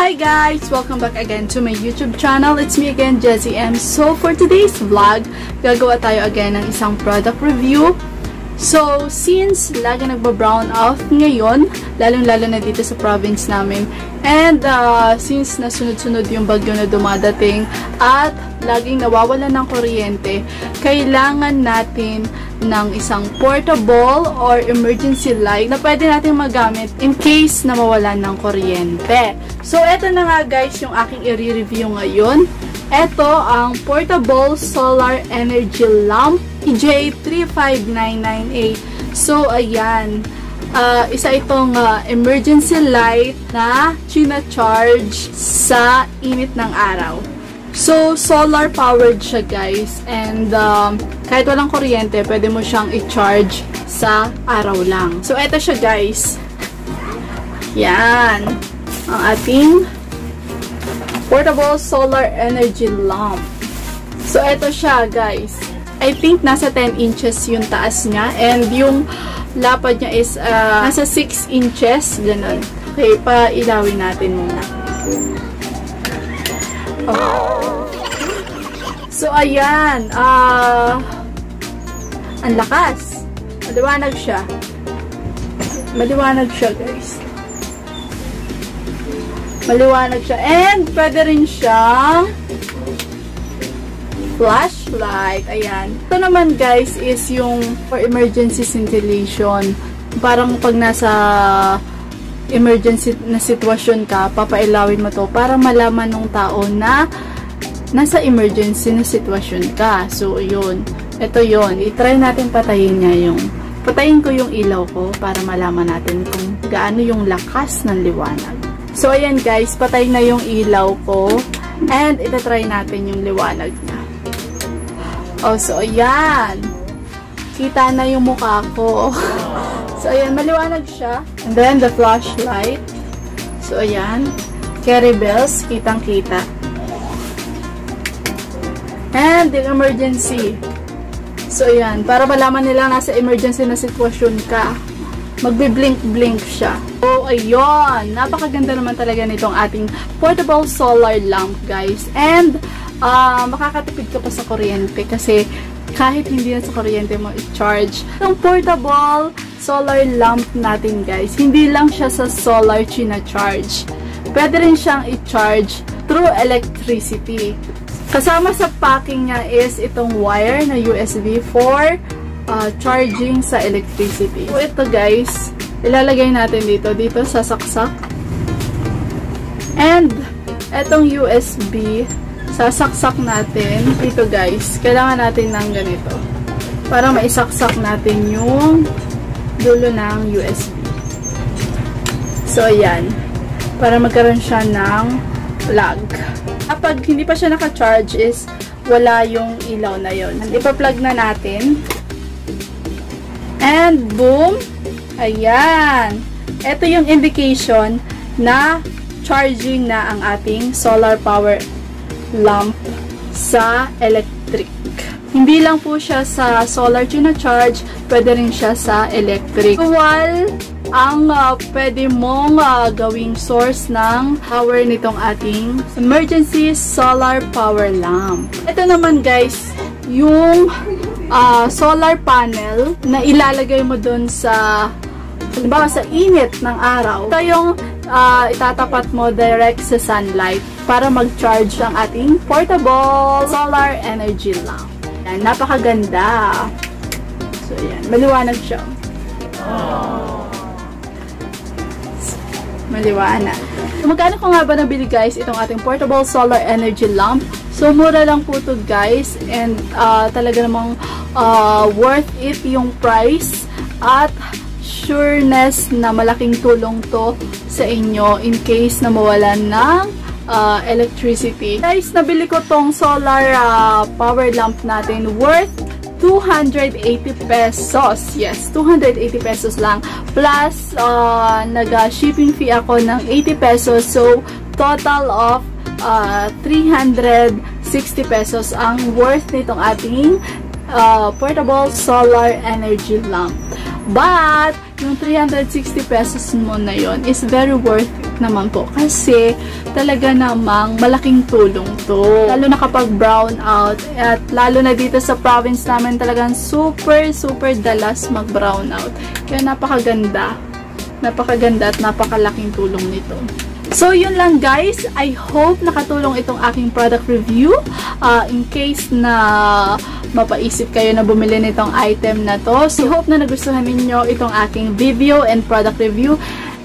Hi guys! Welcome back again to my YouTube channel. It's me again, Jessie M. So for today's vlog, gagawa tayo again ng isang product review. So since lagi nagba-brown out ngayon, lalong-lalo na dito sa province namin, and since nasunod-sunod yung bagyo na dumadating at laging nawawalan ng kuryente, kailangan natin ng isang portable or emergency light na pwede natin magamit in case na mawalan ng kuryente. So, eto na nga guys yung aking i-review ngayon. Ito ang portable solar energy lamp EJ35998. So, ayan. Isa itong emergency light na china-charge sa init ng araw. So, solar powered siya guys, and kahit walang kuryente, pwede mo siyang i-charge sa araw lang. So, eto siya guys. Yan. Ang ating portable solar energy lamp. So, eto siya guys. I think nasa 10 inches yung taas niya, and yung lapad niya is nasa 6 inches. Ganun. Okay, pailawin natin muna. Oh. So, ayan. Ang lakas. Maliwanag siya. Maliwanag siya, guys. Maliwanag siya. And, pwede rin siyang flashlight. Ayan. Ito naman, guys, is yung for emergency scintillation. Parang pag nasa emergency na sitwasyon ka, papailawin mo to para malaman ng tao na nasa emergency na sitwasyon ka. So, yun. Ito yun. I-try natin patayin niya yung patayin ko yung ilaw ko para malaman natin kung gaano yung lakas ng liwanag. So, ayan guys. Patay na yung ilaw ko. And, ita-try natin yung liwanag niya. Oh, so, ayan. Kita na yung mukha ko. So, ayan, maliwanag siya. And then, the flashlight. So, ayan. Carry bells, kitang-kita. And, the emergency. So, ayan. Para malaman nila nasa emergency na sitwasyon ka, magbi-blink-blink siya. So, ayun. Napakaganda naman talaga nitong ating portable solar lamp, guys. And, makakatipid ka pa sa kuryente kasi kahit hindi na sa kuryente mo i-charge. Itong portable solar lamp natin guys, hindi lang siya sa solar china-charge. Pwede rin siyang i-charge through electricity. Kasama sa packing niya is itong wire na USB for charging sa electricity. So ito guys, ilalagay natin dito sa saksak. And itong USB, sasaksak natin dito guys. Kailangan natin ng ganito para maisaksak natin yung dulo ng USB. So, ayan. Para magkaroon siya ng plug. Kapag hindi pa siya naka-charge is wala yung ilaw na yun. Ipa-plug na natin. And, boom! Ayan. Ito yung indication na charging na ang ating solar power lamp sa electric. Hindi lang po siya sa solar china-charge, pwede rin siya sa electric. While ang pwede mong gawing source ng power nitong ating emergency solar power lamp. Ito naman guys, yung solar panel na ilalagay mo dun sa halimbawa sa init ng araw. Ito yung itatapat mo direct sa sunlight para mag-charge ang ating portable solar energy lamp. Yan, napakaganda. So, yan. Maliwanag siya. Maliwanag. So, magkano ko nga ba nabili guys itong ating portable solar energy lamp? So, mura lang po ito guys. And talaga namang worth it yung price. At sureness na malaking tulong to sa inyo in case na mawalan ng electricity. Guys, nabili ko tong solar power lamp natin worth 280 pesos. Yes, 280 pesos lang. Plus, nag-shipping fee ako ng 80 pesos. So, total of 360 pesos ang worth nitong ating portable solar energy lamp. But, yung 360 pesos mo na yon is very worth it. product naman po kasi talaga namang malaking tulong to. Lalo na kapag brown out at lalo na dito sa province namin talagang super dalas mag brown out. Kaya napakaganda at napakalaking tulong nito. So, yun lang guys. I hope nakatulong itong aking product review. In case na mapaisip kayo na bumili nitong item na to. So, I hope na nagustuhan ninyo itong aking video and product review.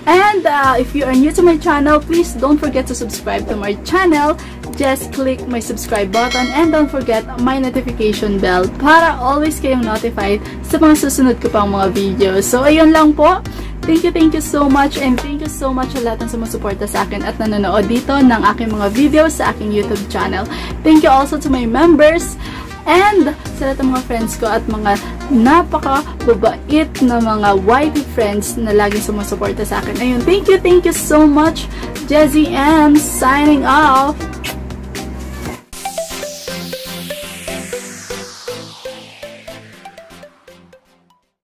And if you are new to my channel, please don't forget to subscribe to my channel. Just click my subscribe button and don't forget my notification bell para always kayong notified sa mga susunod ko pang mga videos. So, ayun lang po. Thank you so much and thank you so much sa lahat ng sumusuporta sa akin at nanonood dito ng aking mga videos sa aking YouTube channel. Thank you also to my members and sa lahat ng mga friends ko at mga napaka-babait na mga YT friends na laging sumusuporta sa akin. Ayun, thank you so much. Jessie M signing off.